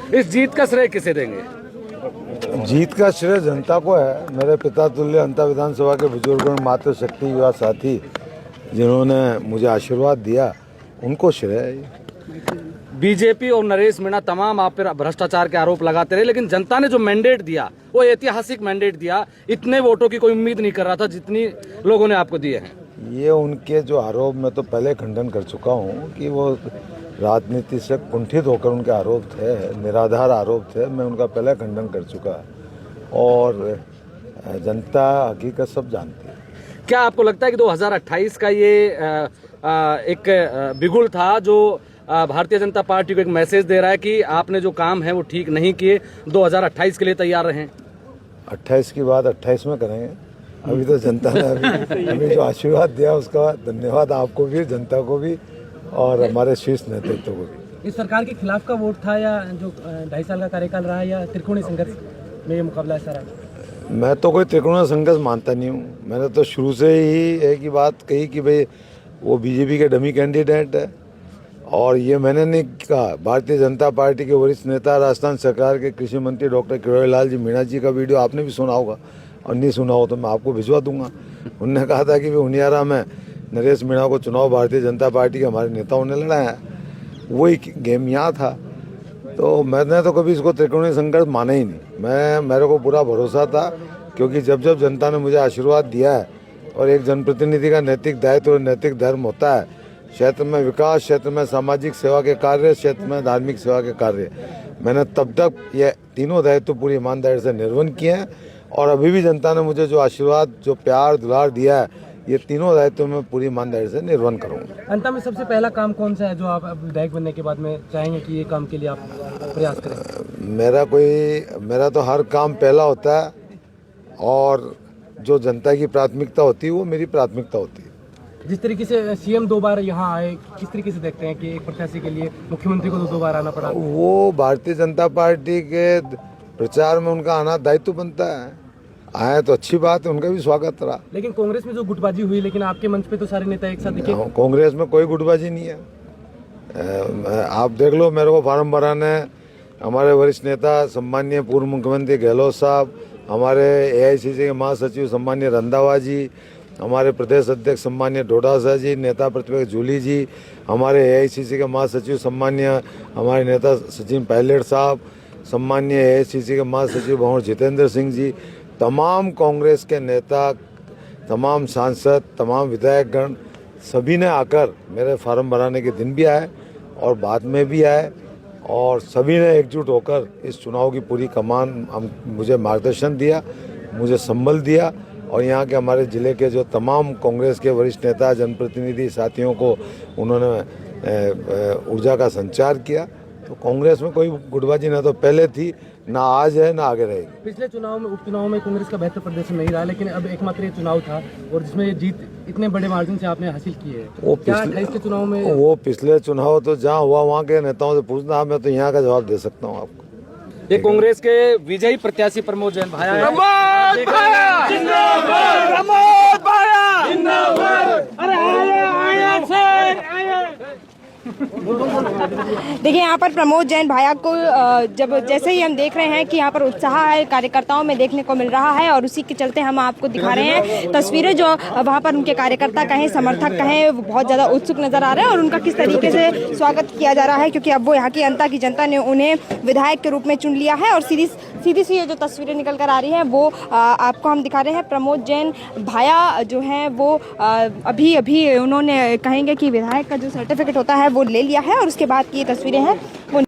इस जीत का श्रेय किसे देंगे? जीत का श्रेय जनता को है। मेरे पिता तुल्य अंता विधानसभा के बुजुर्गों, मातृशक्ति, युवा साथी जिन्होंने मुझे आशीर्वाद दिया, उनको श्रेय है। बीजेपी और नरेश मीणा तमाम आप पर भ्रष्टाचार के आरोप लगाते रहे, लेकिन जनता ने जो मैंडेट दिया वो ऐतिहासिक मैंडेट दिया। इतने वोटों की कोई उम्मीद नहीं कर रहा था जितनी लोगों ने आपको दिए हैं। ये उनके जो आरोप मैं तो पहले खंडन कर चुका हूँ कि वो राजनीति से कुंठित होकर उनके आरोप थे, निराधार आरोप थे। मैं उनका पहले खंडन कर चुका और जनता हकीकत सब जानती है। क्या आपको लगता है कि 2028 का ये एक बिगुल था जो भारतीय जनता पार्टी को एक मैसेज दे रहा है कि आपने जो काम है वो ठीक नहीं किए, 2028 के लिए तैयार रहें? 28 की बात 28 में करेंगे। अभी तो जनता ने अभी जो आशीर्वाद दिया उसका धन्यवाद आपको भी, जनता को भी और हमारे शीर्ष नेतृत्व को भी। इस सरकार के खिलाफ का वोट था या जो 2.5 साल का कार्यकाल रहा, या त्रिकोणीय संघर्ष में ये मुकाबला है सारा? मैं तो कोई त्रिकोणीय संघर्ष मानता नहीं हूँ। मैंने तो शुरू से ही एक ही बात कही कि भाई वो बीजेपी के डमी कैंडिडेट है और ये मैंने नहीं कहा। भारतीय जनता पार्टी के वरिष्ठ नेता, राजस्थान सरकार के कृषि मंत्री डॉक्टर किरोड़ीलाल जी मीणा जी का वीडियो आपने भी सुना होगा, और नहीं सुना हो तो मैं आपको भिजवा दूंगा। उन्होंने कहा था कि हुनियारा में नरेश मीणा को चुनाव भारतीय जनता पार्टी के हमारे नेताओं ने लड़ाया। वही गेम यहाँ था। तो मैंने तो कभी इसको त्रिकोणीय संघर्ष माना ही नहीं। मेरे को पूरा भरोसा था, क्योंकि जब जब जनता ने मुझे आशीर्वाद दिया है और एक जनप्रतिनिधि का नैतिक दायित्व और नैतिक धर्म होता है, क्षेत्र में विकास, क्षेत्र में सामाजिक सेवा के कार्य, क्षेत्र में धार्मिक सेवा के कार्य, मैंने तब तक ये तीनों दायित्व पूरी ईमानदारी से निर्वहन किए हैं। और अभी भी जनता ने मुझे जो आशीर्वाद, जो प्यार दुलार दिया है, ये तीनों दायित्व में पूरी ईमानदारी से निर्वहन करूँगा। अंत में सबसे पहला काम कौन सा है जो आप विधायक बनने के बाद में चाहेंगे कि ये काम के लिए आप प्रयास करें? मेरा तो हर काम पहला होता है और जो जनता की प्राथमिकता होती है वो मेरी प्राथमिकता होती है। जिस तरीके से सीएम 2 बार यहाँ आए, किस तरीके से देखते हैं कि एक प्रत्याशी के लिए मुख्यमंत्री को 2 बार आना पड़ा? वो भारतीय जनता पार्टी के प्रचार में उनका आना दायित्व बनता है। आए तो अच्छी बात है, उनका भी स्वागत रहा। लेकिन कांग्रेस में जो गुटबाजी हुई, लेकिन आपके मंच पे तो सारे नेता एक साथ दिखे। कांग्रेस में कोई गुटबाजी नहीं है। आप देख लो, मेरे को फार्म भराने हमारे वरिष्ठ नेता सम्मानीय पूर्व मुख्यमंत्री गहलोत साहब, हमारे एआईसीसी के महासचिव सम्मानीय रंधावा जी, हमारे प्रदेश अध्यक्ष सम्मानीय डोडासा जी, नेता प्रतिपक्ष जूली जी, हमारे एआईसीसी के महासचिव सम्मानीय हमारे नेता सचिन पायलट साहब, सम्मानीय एआईसीसी के महासचिव भंवर जितेंद्र सिंह जी, तमाम कांग्रेस के नेता, तमाम सांसद, तमाम विधायकगण, सभी ने आकर मेरे फार्म भराने के दिन भी आए और बाद में भी आए और सभी ने एकजुट होकर इस चुनाव की पूरी कमान मुझे मार्गदर्शन दिया, मुझे संबल दिया। और यहाँ के हमारे ज़िले के जो तमाम कांग्रेस के वरिष्ठ नेता, जनप्रतिनिधि साथियों को उन्होंने ऊर्जा का संचार किया। तो कांग्रेस में कोई गुटबाजी ना तो पहले थी, ना आज है, ना आगे रहेगी। पिछले चुनाव में, उपचुनाव में कांग्रेस का बेहतर प्रदर्शन नहीं रहा, लेकिन अब एकमात्र ये चुनाव था और जिसमें ये जीत इतने बड़े मार्जिन से आपने हासिल की है। वो चुनाव में वो पिछले चुनाव तो जहाँ हुआ वहाँ के नेताओं से पूछना, मैं तो यहाँ का जवाब दे सकता हूँ आपको। ये कांग्रेस के विजयी प्रत्याशी प्रमोद जैन भाया है। देखिए, यहाँ पर प्रमोद जैन भाया को जब जैसे ही हम देख रहे हैं कि यहाँ पर उत्साह है कार्यकर्ताओं में देखने को मिल रहा है और उसी के चलते हम आपको दिखा रहे हैं तस्वीरें जो वहाँ पर उनके कार्यकर्ता कहें, समर्थक कहें, बहुत ज़्यादा उत्सुक नजर आ रहे हैं और उनका किस तरीके से स्वागत किया जा रहा है, क्योंकि अब वो यहाँ की अंता की जनता ने उन्हें विधायक के रूप में चुन लिया है। और सीधी सी ये जो तस्वीरें निकल कर आ रही हैं वो आपको हम दिखा रहे हैं। प्रमोद जैन भाया जो हैं वो अभी उन्होंने कहेंगे कि विधायक का जो सर्टिफिकेट होता है वो ले लिया है और उसके बाद की ये तस्वीरें हैं वो